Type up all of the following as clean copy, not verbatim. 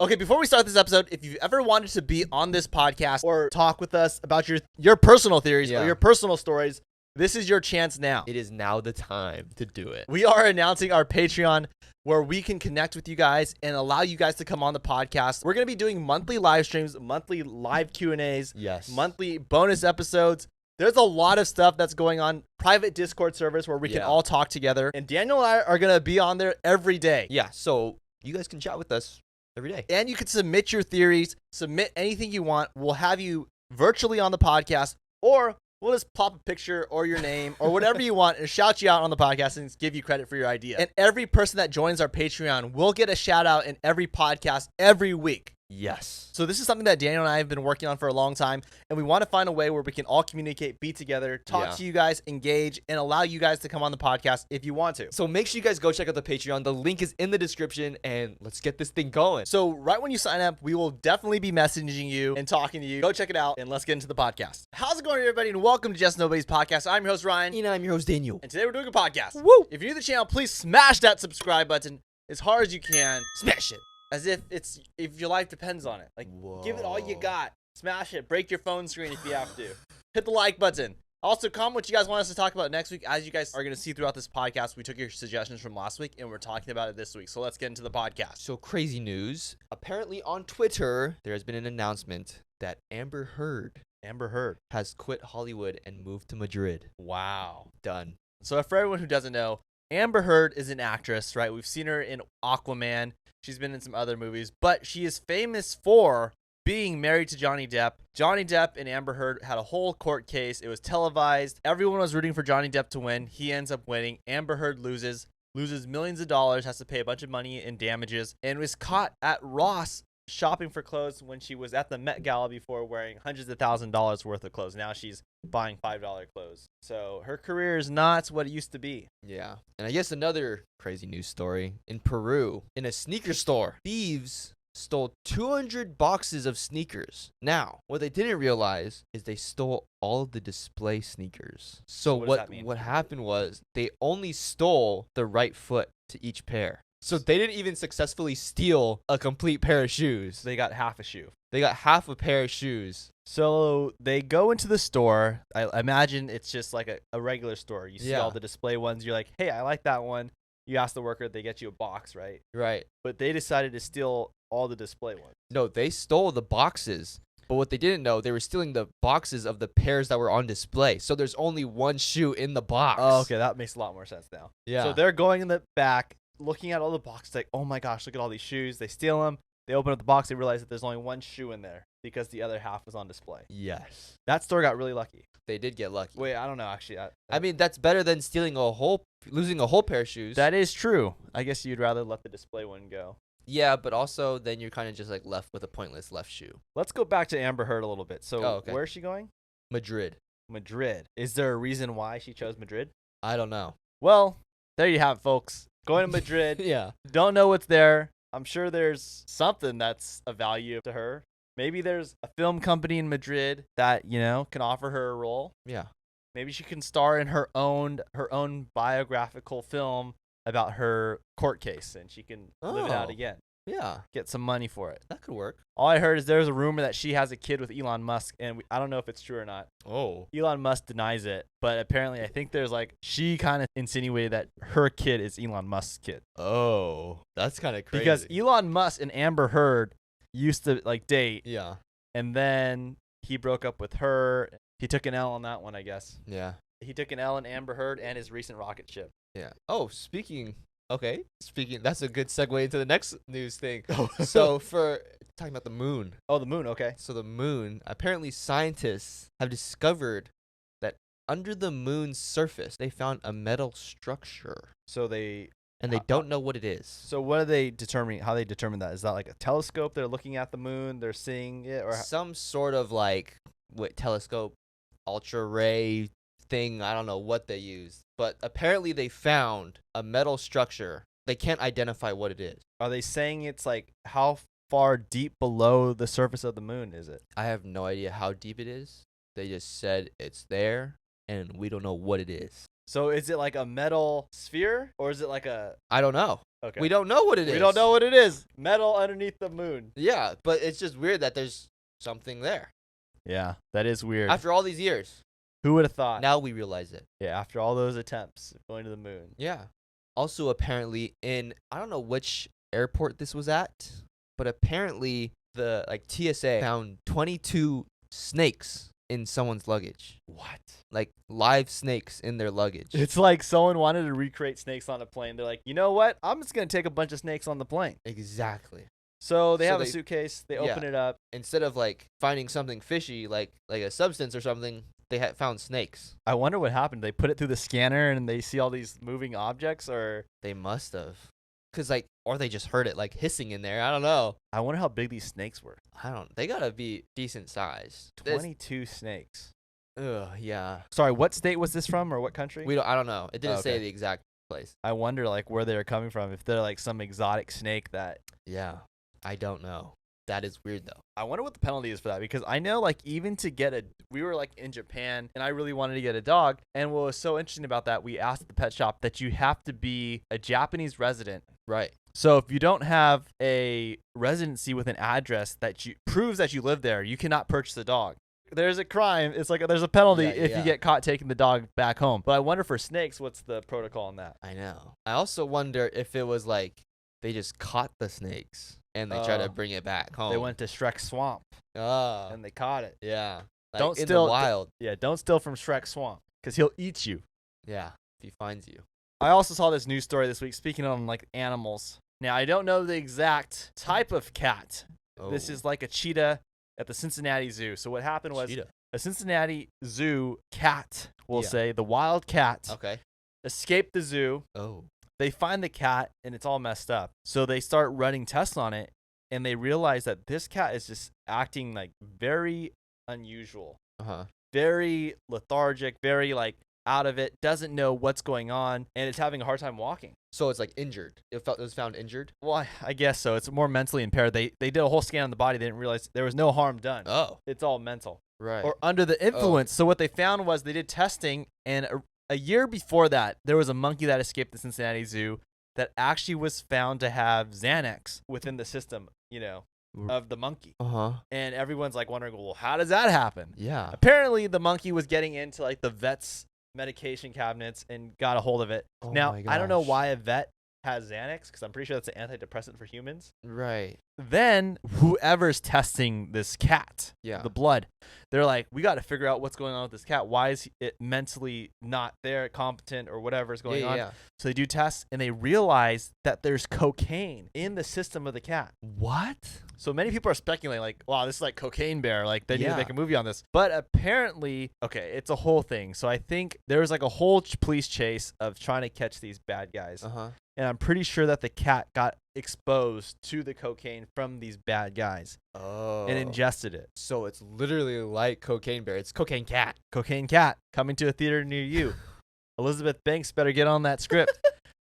Okay, before we start this episode, if you've ever wanted to be on this podcast or talk with us about your personal theories or your personal stories, this is your chance now. It is now the time to do it. We are announcing our Patreon where we can connect with you guys and allow you guys to come on the podcast. We're going to be doing monthly live streams, monthly live Q&As, monthly bonus episodes. There's a lot of stuff that's going on. Private Discord servers where we can all talk together. And Daniel and I are going to be on there every day. Yeah, so you guys can chat with us every day. And you can submit your theories, submit anything you want. We'll have you virtually on the podcast, or we'll just pop a picture or your name or whatever you want and shout you out on the podcast and give you credit for your idea. And every person that joins our Patreon will get a shout out in every podcast every week. Yes. So this is something that Daniel and I have been working on for a long time, and we want to find a way where we can all communicate, be together, talk to you guys, engage, and allow you guys to come on the podcast if you want to. So make sure you guys go check out the Patreon. The link is in the description, and let's get this thing going. So right when you sign up, we will definitely be messaging you and talking to you. Go check it out, and let's get into the podcast. How's it going, everybody, and welcome to Just Nobody's Podcast. I'm your host, Ryan. And I'm your host, Daniel. And today we're doing a podcast. Woo! If you're new to the channel, please smash that subscribe button as hard as you can. Smash it. As if your life depends on it. Like, give it all you got. Smash it. Break your phone screen if you have to. Hit the like button. Also, comment what you guys want us to talk about next week. As you guys are going to see throughout this podcast, we took your suggestions from last week, and we're talking about it this week. So let's get into the podcast. So crazy news. Apparently on Twitter, there has been an announcement that Amber Heard has quit Hollywood and moved to Madrid. Wow. Done. So for everyone who doesn't know, Amber Heard is an actress, right? We've seen her in Aquaman. She's been in some other movies, but she is famous for being married to Johnny Depp. Johnny Depp and Amber Heard had a whole court case. It was televised. Everyone was rooting for Johnny Depp to win. He ends up winning. Amber Heard loses millions of dollars, has to pay a bunch of money in damages, and was caught at Ross shopping for clothes when she was at the Met Gala before, wearing hundreds of $1,000s worth of clothes. Now she's buying $5 clothes. So her career is not what it used to be. Yeah. And I guess another crazy news story. In Peru, in a sneaker store, thieves stole 200 boxes of sneakers. Now, what they didn't realize is they stole all of the display sneakers. So what happened was they only stole the right foot to each pair. So they didn't even successfully steal a complete pair of shoes. They got half a shoe. They got half a pair of shoes. So they go into the store. I imagine it's just like a regular store. You see all the display ones. You're like, hey, I like that one. You ask the worker, they get you a box, right? Right. But they decided to steal all the display ones. No, they stole the boxes. But what they didn't know, they were stealing the boxes of the pairs that were on display. So there's only one shoe in the box. Oh, okay. That makes a lot more sense now. Yeah. So they're going in the back, looking at all the boxes, like, oh my gosh, look at all these shoes. They steal them. They open up the box. They realize that there's only one shoe in there because the other half was on display. Yes. That store got really lucky. They did get lucky. Wait, I don't know, actually. I mean, that's better than losing a whole pair of shoes. That is true. I guess you'd rather let the display one go. Yeah, but also then you're kind of just like left with a pointless left shoe. Let's go back to Amber Heard a little bit. So okay. Where is she going? Madrid. Is there a reason why she chose Madrid? I don't know. Well, there you have it, folks. Going to Madrid. Yeah. Don't know what's there. I'm sure there's something that's of value to her. Maybe there's a film company in Madrid that, can offer her a role. Yeah. Maybe she can star in her own biographical film about her court case, and she can live it out again. Yeah. Get some money for it. That could work. All I heard is there's a rumor that she has a kid with Elon Musk, and I don't know if it's true or not. Oh. Elon Musk denies it, but apparently I think there's she kind of insinuated that her kid is Elon Musk's kid. Oh. That's kind of crazy. Because Elon Musk and Amber Heard used to date. Yeah. And then he broke up with her. He took an L on that one, I guess. Yeah. He took an L on Amber Heard and his recent rocket ship. Yeah. Oh, speaking, that's a good segue into the next news thing. So for talking about the moon. Oh, the moon. Okay. So the moon, apparently scientists have discovered that under the moon's surface, they found a metal structure. So they don't know what it is. So what are they determining? How they determine that? Is that like a telescope? They're looking at the moon. They're seeing it, or some sort of telescope, ultra ray thing. I don't know what they use, but apparently they found a metal structure. They can't identify what it is. Are they saying it's how far deep below the surface of the moon is it? I have no idea how deep it is. They just said it's there, and we don't know what it is. So is it like a metal sphere, or is it like a... I don't know. Okay. We don't know what it is. We don't know what it is. Metal underneath the moon. Yeah, but it's just weird that there's something there. Yeah, that is weird. After all these years. Who would have thought? Now we realize it. Yeah, after all those attempts of going to the moon. Yeah. Also, apparently, I don't know which airport this was at, but apparently the TSA found 22 snakes in someone's luggage. What? Like live snakes in their luggage. It's like someone wanted to recreate snakes on a plane. They're like, you know what? I'm just gonna take a bunch of snakes on the plane. Exactly. So they have a suitcase. They open it up. Instead of finding something fishy, like a substance or something, they had found snakes. I wonder what happened. They put it through the scanner and they see all these moving objects, or They must have. Or they just heard it hissing in there. I don't know. I wonder how big these snakes were. They gotta be decent size. 22 snakes. Ugh, yeah. Sorry, what state was this from, or what country? I don't know. It didn't say Okay. the exact place. I wonder where they're coming from. If they're some exotic snake that. Yeah. I don't know. That is weird though. I wonder what the penalty is for that, because I know even to get we were in Japan and I really wanted to get a dog, and what was so interesting about that, we asked the pet shop that you have to be a Japanese resident. Right. So if you don't have a residency with an address that proves that you live there, you cannot purchase a dog. There's a crime. It's there's a penalty if you get caught taking the dog back home. But I wonder for snakes, what's the protocol on that? I know. I also wonder if it was they just caught the snakes and they try to bring it back home. They went to Shrek's swamp and they caught it. Yeah. Don't in steal the wild. Yeah, don't steal from Shrek's swamp, because he'll eat you. Yeah, if he finds you. I also saw this news story this week, speaking on animals. Now, I don't know the exact type of cat. Oh. This is a cheetah at the Cincinnati Zoo. So what happened was a Cincinnati Zoo cat, we'll say, the wild cat, escaped the zoo. Oh. They find the cat and it's all messed up. So they start running tests on it, and they realize that this cat is just acting very unusual. Very lethargic, very out of it, doesn't know what's going on, and it's having a hard time walking. So it's injured. It was found injured? Well, I guess so. It's more mentally impaired. They did a whole scan on the body. They didn't realize there was no harm done. Oh. It's all mental. Right. Or under the influence. So what they found was they did testing, and a year before that, there was a monkey that escaped the Cincinnati Zoo that actually was found to have Xanax within the system, of the monkey. And everyone's wondering, well, how does that happen? Yeah. Apparently, the monkey was getting into the vet's medication cabinets and got a hold of it. Oh now, my I don't know gosh. why a vet has Xanax, because I'm pretty sure that's an antidepressant for humans. Right. Then whoever's testing this cat, the blood, they're like, we got to figure out what's going on with this cat. Why is it mentally not there, competent, or whatever is going on? Yeah. So they do tests, and they realize that there's cocaine in the system of the cat. What? So many people are speculating, wow, this is Cocaine Bear. They need to Yeah. make a movie on this. But apparently, okay, it's a whole thing. So I think there was a whole police chase of trying to catch these bad guys. And I'm pretty sure that the cat got exposed to the cocaine from these bad guys and ingested it. So it's literally like Cocaine Bear. It's Cocaine Cat. Cocaine Cat coming to a theater near you. Elizabeth Banks better get on that script.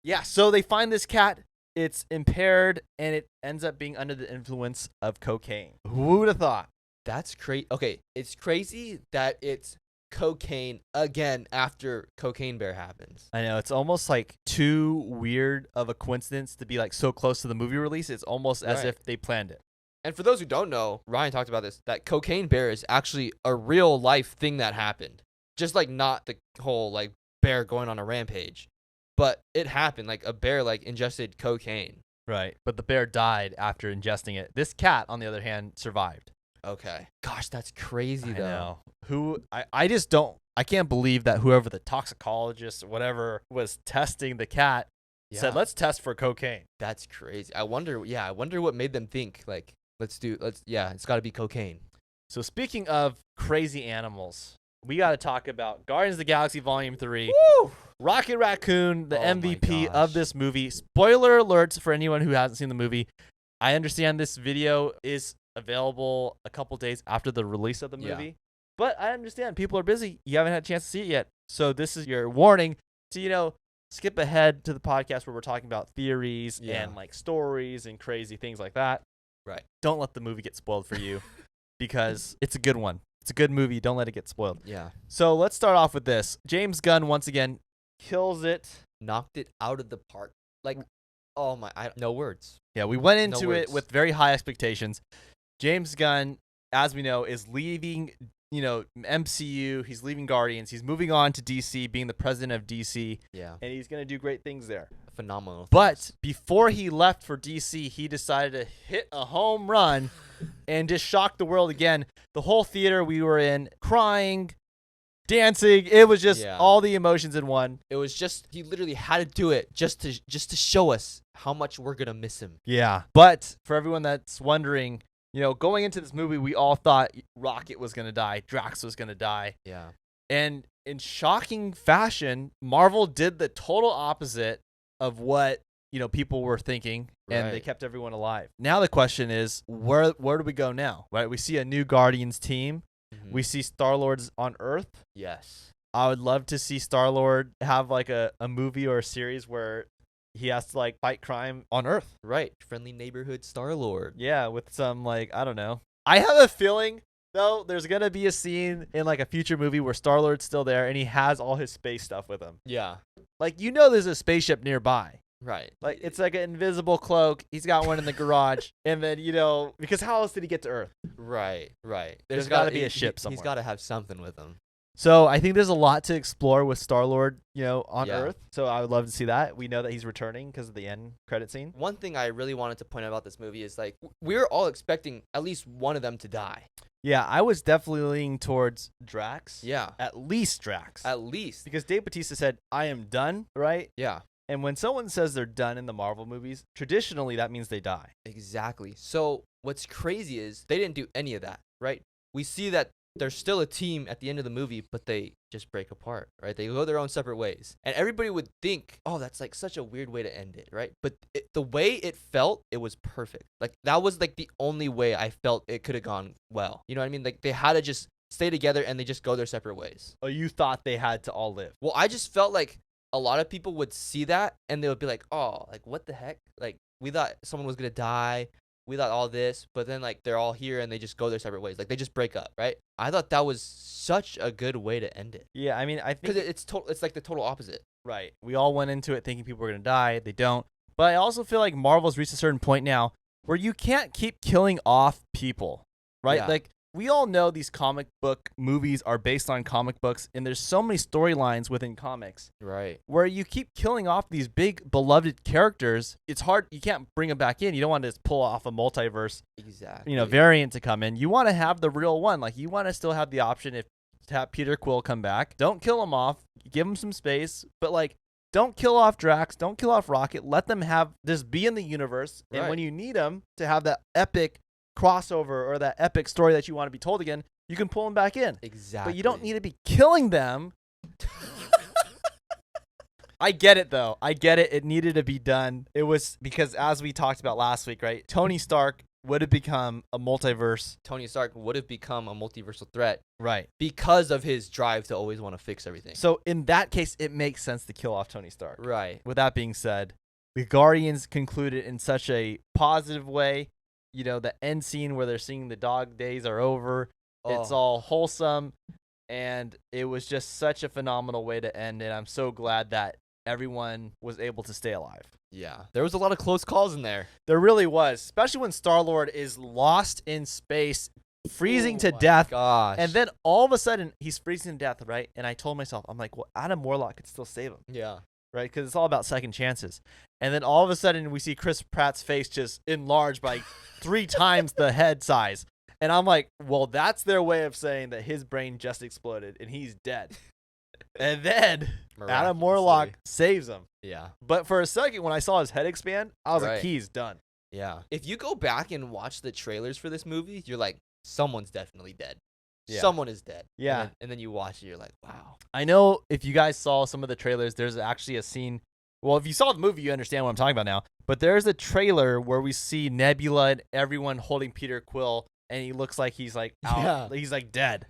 Yeah, so they find this cat. It's impaired, and it ends up being under the influence of cocaine. Who would have thought? That's crazy. Okay, it's crazy that it's cocaine again after Cocaine Bear happens. I know, it's almost too weird of a coincidence to be so close to the movie release. It's almost as if they planned it. And for those who don't know, Ryan talked about this, that Cocaine Bear is actually a real life thing that happened. Just not the whole bear going on a rampage. But it happened. A bear ingested cocaine. Right. But the bear died after ingesting it. This cat, on the other hand, survived. Okay. Gosh, that's crazy though. I just don't, I can't believe that whoever the toxicologist or whatever was testing the cat said, let's test for cocaine. That's crazy. I wonder what made them think it's got to be cocaine. So speaking of crazy animals, we got to talk about Guardians of the Galaxy Volume 3. Woo! Rocket Raccoon, the Oh my MVP gosh. of this movie. Spoiler alerts for anyone who hasn't seen the movie. I understand this video is available a couple days after the release of the movie. But I understand people are busy. You haven't had a chance to see it yet. So this is your warning to, skip ahead to the podcast where we're talking about theories and stories and crazy things like that. Right. Don't let the movie get spoiled for you because it's a good one. It's a good movie. Don't let it get spoiled. Yeah. So let's start off with this. James Gunn, once again, kills it. Knocked it out of the park. Oh my, no words. Yeah, we went into it words. with very high expectations. James Gunn, as we know, is leaving, MCU. He's leaving Guardians. He's moving on to DC, being the president of DC, Yeah, and he's going to do great things there. phenomenal. But before he left for DC, he decided to hit a home run and just shock the world again. The whole theater we were in, crying, dancing. It was just all the emotions in one. It was just, he literally had to do it just to show us how much we're gonna miss him. Yeah. But for everyone that's wondering, going into this movie, we all thought Rocket was gonna die, Drax was gonna die. Yeah. And in shocking fashion, Marvel did the total opposite of what people were thinking, and they kept everyone alive. Now the question is, where do we go now? Right? We see a new Guardians team. Mm-hmm. We see Star-Lord's on Earth. Yes. I would love to see Star-Lord have like a movie or a series where he has to like fight crime on Earth. Right. Friendly neighborhood Star-Lord. Yeah, with some like, I don't know. I have a feeling though there's going to be a scene in like a future movie where Star-Lord's still there and he has all his space stuff with him. Yeah. Like, there's a spaceship nearby. Right. Like, it's like an invisible cloak. He's got one in the garage. And then, because how else did he get to Earth? Right. There's got to be a ship somewhere. He's got to have something with him. So I think there's a lot to explore with Star-Lord, on Yeah. Earth. So I would love to see that. We know that he's returning because of the end credit scene. One thing I really wanted to point out about this movie is like we're all expecting at least one of them to die. Yeah, I was definitely leaning towards Drax. Yeah. At least Drax. At least. Because Dave Bautista said, I am done, right? Yeah. And when someone says they're done in the Marvel movies, traditionally that means they die. Exactly. So what's crazy is they didn't do any of that, right? We see that there's still a team at the end of the movie, but they just break apart, right? They go their own separate ways. And everybody would think, oh, that's like such a weird way to end it, right? But the way it felt, it was perfect. Like that was like the only way I felt it could have gone well. You know what I mean? Like they had to just stay together and they just go their separate ways. Oh, you thought they had to all live. Well, I just felt like a lot of people would see that and they would be like, oh, like what the heck? Like we thought someone was going to die. We thought all this, but then like they're all here and they just go their separate ways. Like they just break up, right? I thought that was such a good way to end it. Yeah, I mean, I think because it's like the total opposite. Right. We all went into it thinking people were going to die. They don't. But I also feel like Marvel's reached a certain point now where you can't keep killing off people, right? Yeah. Like we all know these comic book movies are based on comic books, and there's so many storylines within comics. Right. Where you keep killing off these big beloved characters. It's hard. You can't bring them back in. You don't want to just pull off a multiverse, Exactly. variant to come in. You want to have the real one. Like you want to still have the option to have Peter Quill come back. Don't kill him off. Give him some space, but like don't kill off Drax. Don't kill off Rocket. Let them have this be in the universe. And Right. when you need them to have that epic crossover or that epic story that you want to be told again, you can pull them back in. Exactly. But you don't need to be killing them. I get it, though. I get it. It needed to be done. It was because, as we talked about last week, right? Tony Stark would have become a multiverse. Tony Stark would have become a multiversal threat Right. because of his drive to always want to fix everything. So in that case, it makes sense to kill off Tony Stark. Right. With that being said, the Guardians concluded in such a positive way. The end scene where they're singing the dog days are over. It's all wholesome. And it was just such a phenomenal way to end it. I'm so glad that everyone was able to stay alive. Yeah. There was a lot of close calls in there. There really was, especially when Star-Lord is lost in space, freezing to death. Gosh. And then all of a sudden, he's freezing to death, right? And I told myself, I'm like, well, Adam Warlock could still save him, Yeah. right? Because it's all about second chances. And then all of a sudden, we see Chris Pratt's face just enlarged by 3 times the head size. And I'm like, well, that's their way of saying that his brain just exploded and he's dead. And then Adam Warlock saves him. Yeah. But for a second, when I saw his head expand, I was like, Right. he's done. Yeah. If you go back and watch the trailers for this movie, you're like, someone's definitely dead. Yeah. Someone is dead. Yeah. And then you watch it, you're like, wow. I know if you guys saw some of the trailers, there's actually a scene. Well, if you saw the movie, you understand what I'm talking about now. But there's a trailer where we see Nebula and everyone holding Peter Quill, and he looks like he's like out. Yeah. He's like dead.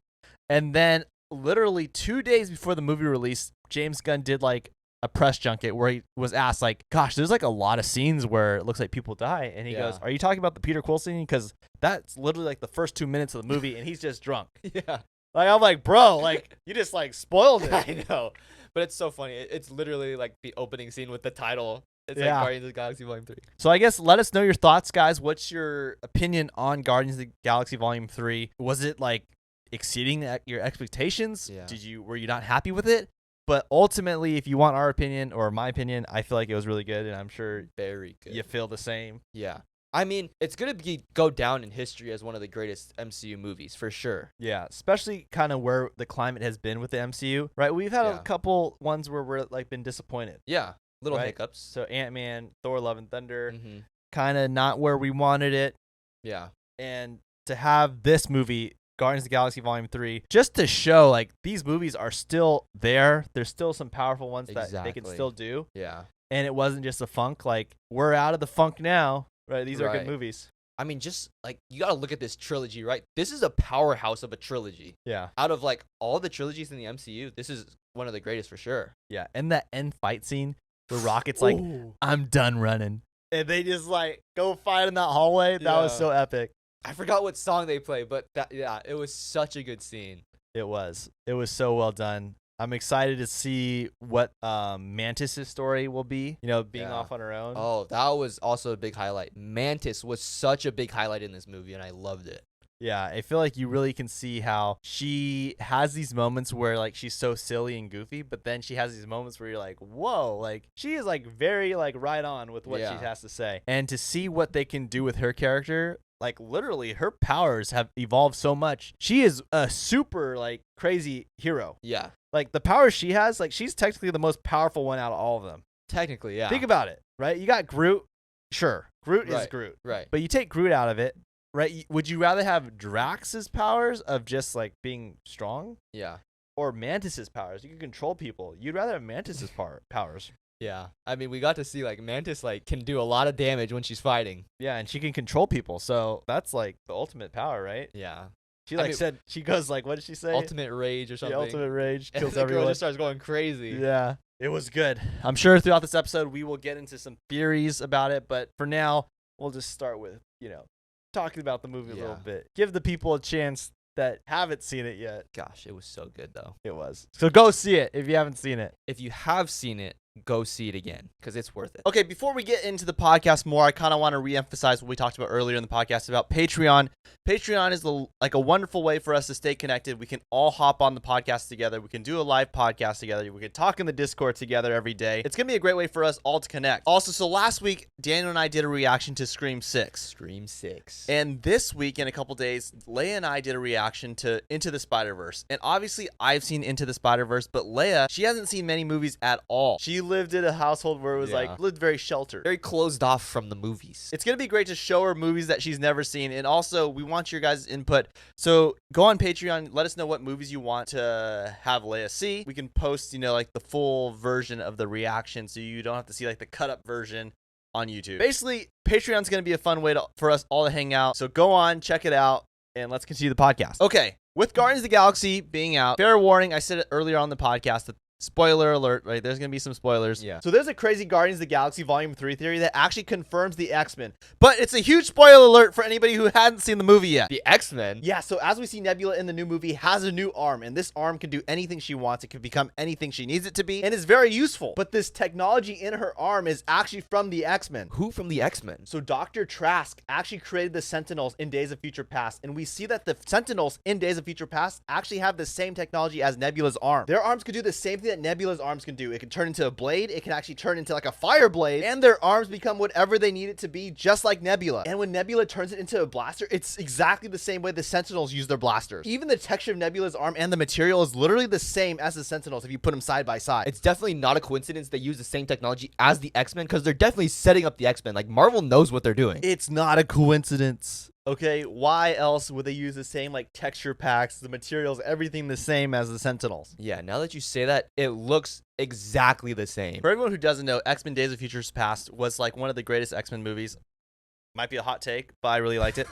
And then literally 2 days before the movie release, James Gunn did like a press junket where he was asked like, gosh, there's like a lot of scenes where it looks like people die. And he goes, are you talking about the Peter Quill scene? Because that's literally like the first 2 minutes of the movie and he's just drunk. Yeah. Like, I'm like, bro, like you just like spoiled it. I know. But it's so funny. It's literally like the opening scene with the title It's Yeah. like Guardians of the Galaxy Volume 3. So I guess let us know your thoughts, guys. What's your opinion on Guardians of the Galaxy Volume 3? Was it like exceeding your expectations? Yeah. Were you not happy with it? But ultimately, if you want our opinion or my opinion, I feel like it was really good, and I'm sure Very good. you feel the same. Yeah. I mean, it's going to go down in history as one of the greatest MCU movies, for sure. Yeah, especially kind of where the climate has been with the MCU, right? We've had a Yeah. couple ones where we're like been disappointed. Yeah. Little Right. hiccups. So Ant-Man, Thor: Love and Thunder, Mm-hmm. kind of not where we wanted it. Yeah. And to have this movie, Guardians of the Galaxy Volume 3, just to show like these movies are still there. There's still some powerful ones that they can Exactly. still do. Yeah. And it wasn't just a funk. Like, we're out of the funk now, right? These are Right. good movies. I mean, just like you got to look at this trilogy, right? This is a powerhouse of a trilogy. Yeah. Out of like all the trilogies in the MCU, this is one of the greatest for sure. Yeah. And that end fight scene where Rocket's like, Ooh. I'm done running. And they just like go fight in that hallway. That was Yeah. so epic. I forgot what song they play, but it was such a good scene. It was. It was so well done. I'm excited to see what Mantis' story will be, being Yeah. off on her own. Oh, that was also a big highlight. Mantis was such a big highlight in this movie, and I loved it. Yeah, I feel like you really can see how she has these moments where like she's so silly and goofy, but then she has these moments where you're like, whoa, like she is like very like right on with what she Yeah. has to say. And to see what they can do with her character, like literally her powers have evolved so much. She is a super like crazy hero. Yeah. Like the powers she has, like she's technically the most powerful one out of all of them. Technically, yeah. Think about it, right? You got Groot. Sure, Groot is Right. Groot. Right. But you take Groot out of it, right? Would you rather have Drax's powers of just like being strong Yeah. or Mantis's powers? You can control people. You'd rather have Mantis's powers. Yeah. I mean, we got to see like Mantis like can do a lot of damage when she's fighting. Yeah, and she can control people. So that's like the ultimate power, right? Yeah. She I like mean- said, she goes like, what did she say? Ultimate rage or The something. ultimate rage And kills the girl everyone. just starts going crazy. Yeah, it was good. I'm sure throughout this episode we will get into some theories about it, but for now we'll just start with talking about the movie a little Yeah. bit. Give the people a chance that haven't seen it yet. Gosh, it was so good though. It was. So go see it if you haven't seen it. If you have seen it, go see it again because it's worth it. Okay, before we get into the podcast more, I kind of want to reemphasize what we talked about earlier in the podcast about Patreon. Patreon is like a wonderful way for us to stay connected. We can all hop on the podcast together. We can do a live podcast together. We can talk in the Discord together every day. It's going to be a great way for us all to connect. Also, so last week, Daniel and I did a reaction to Scream 6. Scream 6. And this week, in a couple days, Leia and I did a reaction to Into the Spider-Verse. And obviously, I've seen Into the Spider-Verse, but Leia, she hasn't seen many movies at all. She lived in a household where it was Yeah. lived very sheltered. Very closed off from the movies. It's going to be great to show her movies that she's never seen. And also, we want your guys' input. So go on Patreon. Let us know what movies you want to have Leia see. We can post, like the full version of the reaction so you don't have to see like the cut up version on YouTube. Basically, Patreon's going to be a fun way for us all to hang out. So go on, check it out, and let's continue the podcast. Okay, with Guardians of the Galaxy being out, fair warning, I said it earlier on the podcast that spoiler alert, right? There's going to be some spoilers. Yeah. So there's a crazy Guardians of the Galaxy Volume 3 theory that actually confirms the X-Men. But it's a huge spoiler alert for anybody who hadn't seen the movie yet. The X-Men? Yeah, so as we see, Nebula in the new movie has a new arm, and this arm can do anything she wants. It can become anything she needs it to be, and is very useful. But this technology in her arm is actually from the X-Men. Who from the X-Men? So Dr. Trask actually created the Sentinels in Days of Future Past, and we see that the Sentinels in Days of Future Past actually have the same technology as Nebula's arm. Their arms can do the same thing that Nebula's arms can do. It can turn into a blade, it can actually turn into like a fire blade, and their arms become whatever they need it to be, just like Nebula. And when Nebula turns it into a blaster, it's exactly the same way the Sentinels use their blasters. Even the texture of Nebula's arm and the material is literally the same as the Sentinels if you put them side by side. It's definitely not a coincidence they use the same technology as the X-Men because they're definitely setting up the X-Men. Like, Marvel knows what they're doing. It's not a coincidence. Okay, why else would they use the same like texture packs, the materials, everything the same as the Sentinels? Yeah, now that you say that, it looks exactly the same. For everyone who doesn't know, X-Men Days of Future Past was like one of the greatest X-Men movies. Might be a hot take, but I really liked it.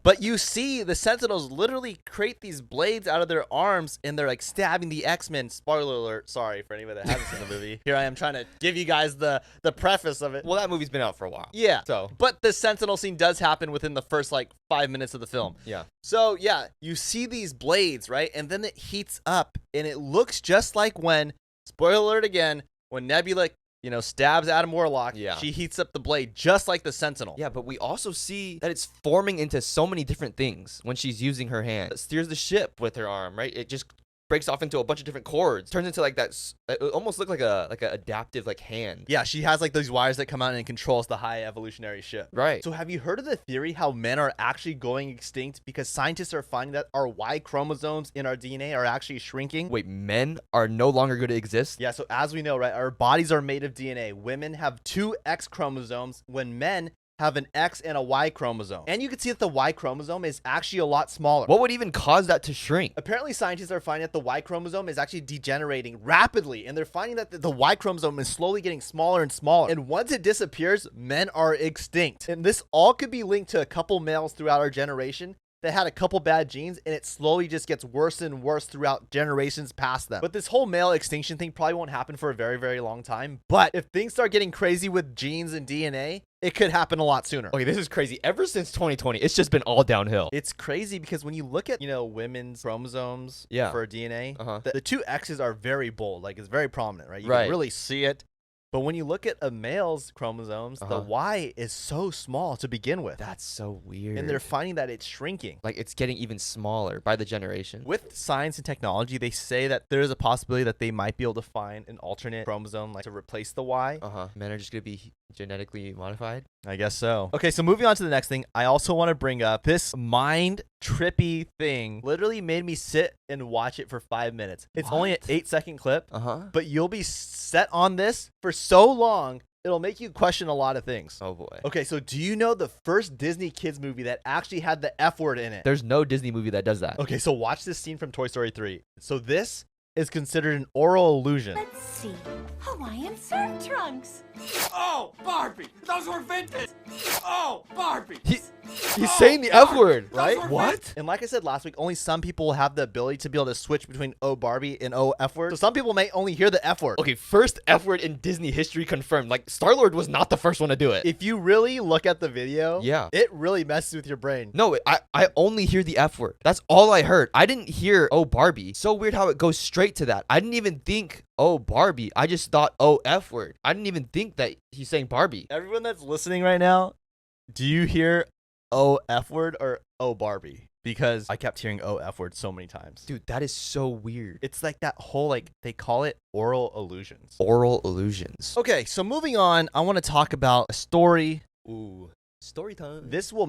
But you see the Sentinels literally create these blades out of their arms, and they're like stabbing the X-Men. Spoiler alert, sorry for anybody that hasn't seen the movie. Here I am trying to give you guys the preface of it. Well, that movie's been out for a while. Yeah. So, But the Sentinel scene does happen within the first like 5 minutes of the film. yeah. So yeah, you see these blades, right? And then it heats up, and it looks just like when, spoiler alert again, when Nebula stabs Adam Warlock. Yeah. She heats up the blade just like the Sentinel. Yeah, but we also see that it's forming into so many different things when she's using her hand. It steers the ship with her arm, right? It just breaks off into a bunch of different chords. Turns into like that. It almost looked like a adaptive like hand. Yeah, she has like those wires that come out and it controls the high evolutionary ship. Right. So have you heard of the theory how men are actually going extinct because scientists are finding that our Y chromosomes in our DNA are actually shrinking? Wait, men are no longer going to exist? Yeah, so as we know, right, our bodies are made of DNA. Women have 2 X chromosomes when men have an X and a Y chromosome. And you can see that the Y chromosome is actually a lot smaller. What would even cause that to shrink? Apparently, scientists are finding that the Y chromosome is actually degenerating rapidly, and they're finding that the Y chromosome is slowly getting smaller and smaller. And once it disappears, men are extinct. And this all could be linked to a couple males throughout our generation that had a couple bad genes, and it slowly just gets worse and worse throughout generations past them. But this whole male extinction thing probably won't happen for a very, very long time. But if things start getting crazy with genes and DNA, it could happen a lot sooner. Okay, this is crazy. Ever since 2020, it's just been all downhill. It's crazy because when you look at, women's chromosomes for DNA, the 2 X's are very bold. Like, it's very prominent, right? You can really see it. But when you look at a male's chromosomes, the Y is so small to begin with. That's so weird. And they're finding that it's shrinking. Like, it's getting even smaller by the generation. With science and technology, they say that there is a possibility that they might be able to find an alternate chromosome like to replace the Y. Men are just going to be genetically modified? I guess so. Okay, so moving on to the next thing, I also want to bring up this mind trippy thing. Literally made me sit and watch it for 5 minutes. It's only an 8-second clip, but you'll be set on this for so long, it'll make you question a lot of things. Oh boy. Okay, so do you know the first Disney kids movie that actually had the F word in it? There's no Disney movie that does that. Okay, so watch this scene from Toy Story 3. So this is considered an oral illusion. Let's see. Hawaiian surf trunks. Oh, Barbie! Those were vintage! Oh, Barbie! He's saying the F word, right? What? And like I said last week, only some people have the ability to be able to switch between oh Barbie and oh F word. So some people may only hear the F word. Okay, first F word in Disney history confirmed. Like, Star-Lord was not the first one to do it. If you really look at the video, yeah, it really messes with your brain. No, I only hear the F word. That's all I heard. I didn't hear oh Barbie. So weird how it goes straight to that. I didn't even think oh Barbie. I just thought oh F word. I didn't even think that he's saying Barbie. Everyone that's listening right now, do you hear oh F word or oh Barbie? Because I kept hearing oh F word so many times. Dude, that is so weird. It's like that whole, like, they call it oral illusions. Oral illusions. Okay, so moving on, I want to talk about a story. Ooh, story time. This will